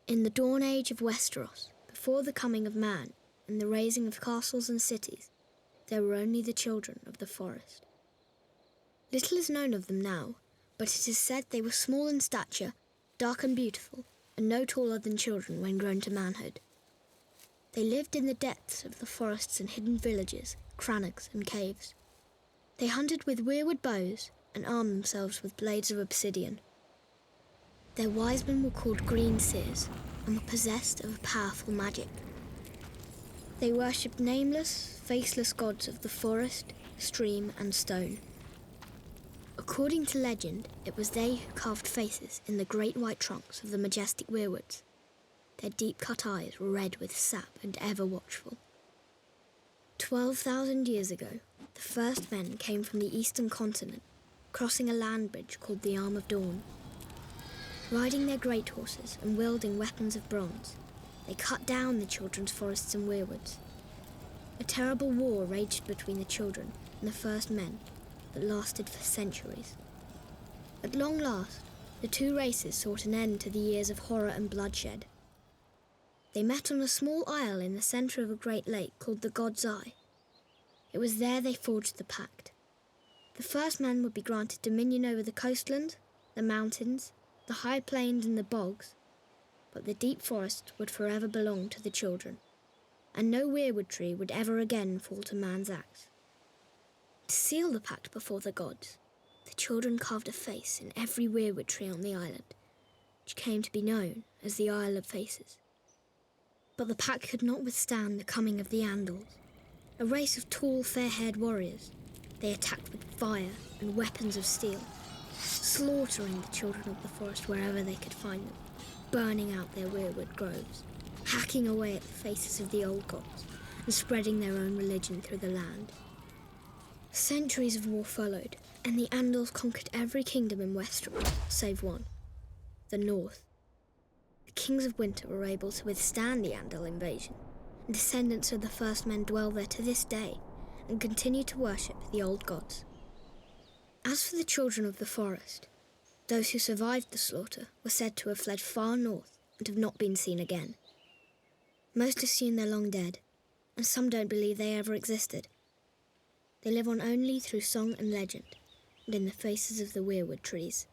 In the dawn age of Westeros, before the coming of man and the raising of castles and cities, there were only the children of the forest. Little is known of them now, but it is said they were small in stature, dark and beautiful, and no taller than children when grown to manhood. They lived in the depths of the forests in hidden villages, crannogs and caves. They hunted with weirwood bows and armed themselves with blades of obsidian. Their wise men were called green seers and were possessed of a powerful magic. They worshipped nameless, faceless gods of the forest, stream and stone. According to legend, it was they who carved faces in the great white trunks of the majestic weirwoods. Their deep-cut eyes were red with sap and ever watchful. 12,000 years ago, the first men came from the eastern continent, crossing a land bridge called the Arm of Dawn. Riding their great horses and wielding weapons of bronze, they cut down the children's forests and weirwoods. A terrible war raged between the children and the first men that lasted for centuries. At long last, the two races sought an end to the years of horror and bloodshed. They met on a small isle in the centre of a great lake called the God's Eye. It was there they forged the pact. The first man would be granted dominion over the coastlands, the mountains, the high plains and the bogs, but the deep forest would forever belong to the children, and no weirwood tree would ever again fall to man's axe. To seal the pact before the gods, the children carved a face in every weirwood tree on the island, which came to be known as the Isle of Faces. But the pact could not withstand the coming of the Andals, a race of tall, fair-haired warriors. They attacked with fire and weapons of steel, slaughtering the children of the forest wherever they could find them, burning out their weirwood groves, hacking away at the faces of the old gods, and spreading their own religion through the land. Centuries of war followed, and the Andals conquered every kingdom in Westeros, save one, the North. The kings of winter were able to withstand the Andal invasion, and descendants of the first men dwell there to this day, and continue to worship the old gods. As for the children of the forest, those who survived the slaughter were said to have fled far north and have not been seen again. Most assume they're long dead, and some don't believe they ever existed. They live on only through song and legend, and in the faces of the weirwood trees.